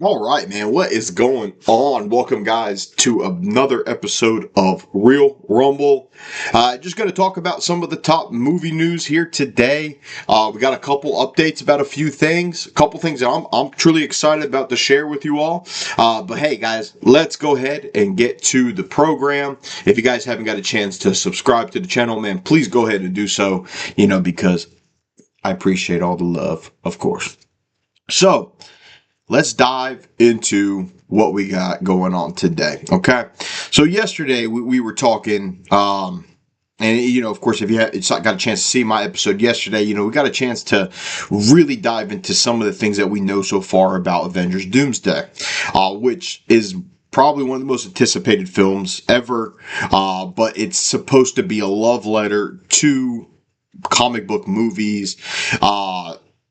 All right, man. What is going on? Welcome, guys, to another episode of Real Rumble. Just going to talk about some of the top movie news here today. We got a couple updates about a few things, a couple things that I'm truly excited about to share with you all. But hey, guys, let's go ahead and get to the program. If you guys haven't got a chance to subscribe to the channel, man, please go ahead and do so. Because I appreciate all the love, of course. So, let's dive into what we got going on today. Okay. So yesterday we were talking, and of course, if you got a chance to see my episode yesterday, we got a chance to really dive into some of the things that we know so far about Avengers Doomsday, which is probably one of the most anticipated films ever. But it's supposed to be a love letter to comic book movies.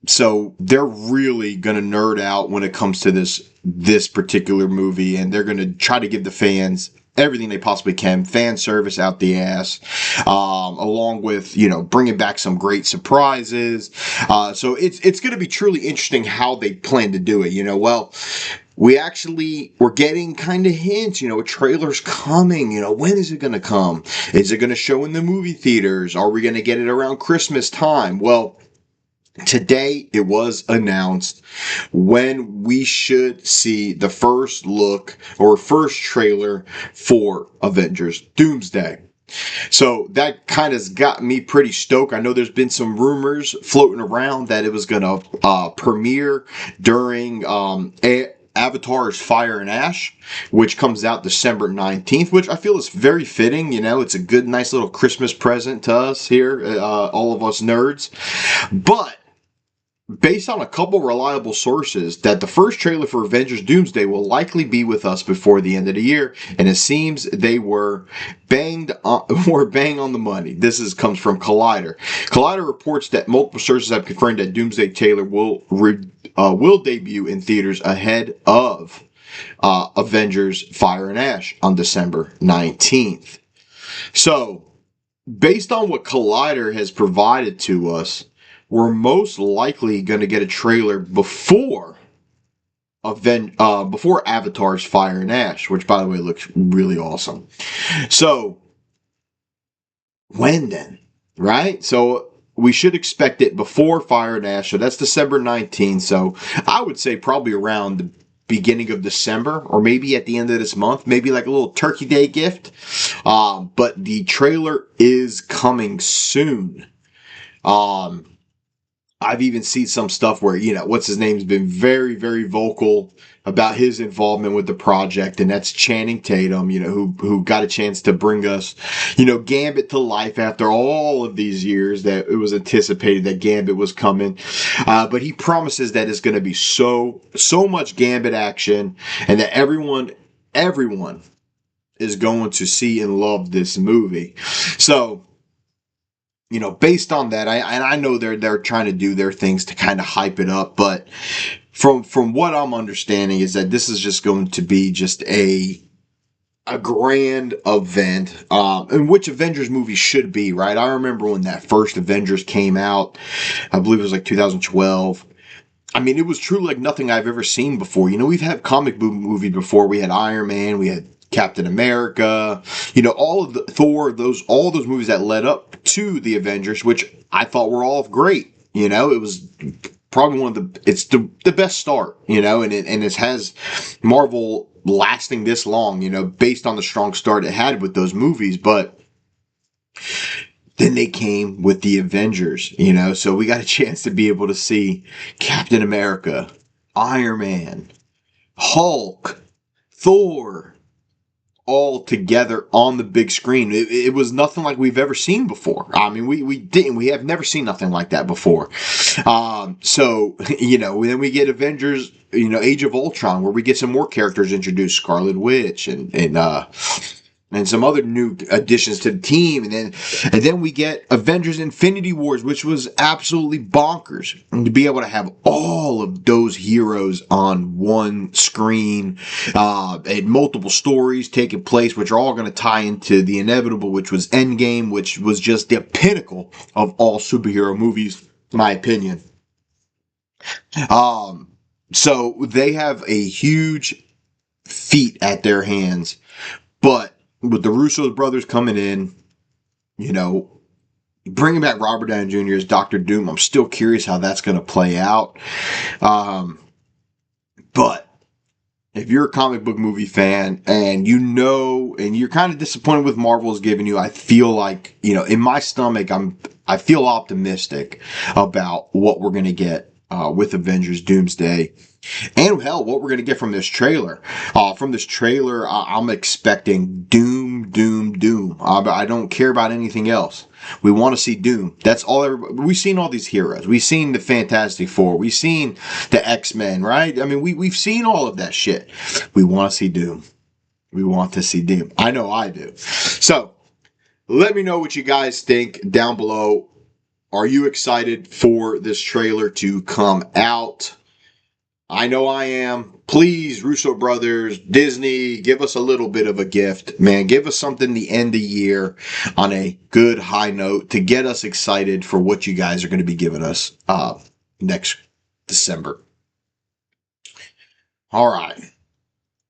So they're really going to nerd out when it comes to this particular movie, and they're going to try to give the fans everything they possibly can, fan service out the ass, along with, bringing back some great surprises. So it's going to be truly interesting how they plan to do it. We're getting kind of hints, a trailer's coming, when is it going to come? Is it going to show in the movie theaters? Are we going to get it around Christmas time? Well, today, it was announced when we should see the first look or first trailer for Avengers Doomsday. So that kind of got me pretty stoked. I know there's been some rumors floating around that it was going to premiere during Avatar's Fire and Ash, which comes out December 19th, which I feel is very fitting. It's a good, nice little Christmas present to us here, all of us nerds. But based on a couple reliable sources, that the first trailer for Avengers Doomsday will likely be with us before the end of the year, and it seems they were bang on the money. This comes from Collider. Collider reports that multiple sources have confirmed that Doomsday Trailer will debut in theaters ahead of Avengers Fire and Ash on December 19th. So, based on what Collider has provided to us, we're most likely going to get a trailer before Avatar's Fire and Ash, which, by the way, looks really awesome. So, when then? Right? So, we should expect it before Fire and Ash. So, that's December 19th. So, I would say probably around the beginning of December, or maybe at the end of this month, maybe like a little Turkey Day gift. But the trailer is coming soon. I've even seen some stuff where, what's his name's been very, very vocal about his involvement with the project, and that's Channing Tatum, who got a chance to bring us, Gambit to life after all of these years that it was anticipated that Gambit was coming. But he promises that it's going to be so much Gambit action, and that everyone is going to see and love this movie. So, based on that, I know they're trying to do their things to kind of hype it up, but from what I'm understanding is that this is just going to be just a grand event, in which Avengers movie should be, right? I remember when that first Avengers came out, I believe it was like 2012. I mean, it was truly like nothing I've ever seen before. We've had comic book movies before. We had Iron Man, we had Captain America, all of the Thor, all those movies that led up to the Avengers, which I thought were all great. It was probably it's the best start, and it has Marvel lasting this long, based on the strong start it had with those movies. But then they came with the Avengers, so we got a chance to be able to see Captain America, Iron Man, Hulk, Thor, all together on the big screen. It was nothing like we've ever seen before. I mean, we have never seen nothing like that before. So, then we get Avengers, Age of Ultron, where we get some more characters introduced, Scarlet Witch and some other new additions to the team. And then we get Avengers Infinity Wars, which was absolutely bonkers. And to be able to have all of those heroes on one screen, and multiple stories taking place, which are all going to tie into the inevitable, which was Endgame, which was just the pinnacle of all superhero movies, in my opinion. So they have a huge feat at their hands, but with the Russo brothers coming in, you know, bringing back Robert Downey Jr. as Doctor Doom, I'm still curious how that's going to play out. But if you're a comic book movie fan and and you're kind of disappointed with Marvel's giving you, I feel like, in my stomach, I feel optimistic about what we're going to get with Avengers Doomsday. And hell, what we're going to get from this trailer. From this trailer, I'm expecting Doom, Doom, Doom. I don't care about anything else. We want to see Doom. That's all. We've seen all these heroes. We've seen the Fantastic Four. We've seen the X-Men, right? I mean, we've seen all of that shit. We want to see Doom. We want to see Doom. I know I do. So, let me know what you guys think down below. Are you excited for this trailer to come out? I know I am. Please, Russo brothers, Disney, give us a little bit of a gift, man. Give us something the end of the year on a good high note to get us excited for what you guys are going to be giving us next December. All right.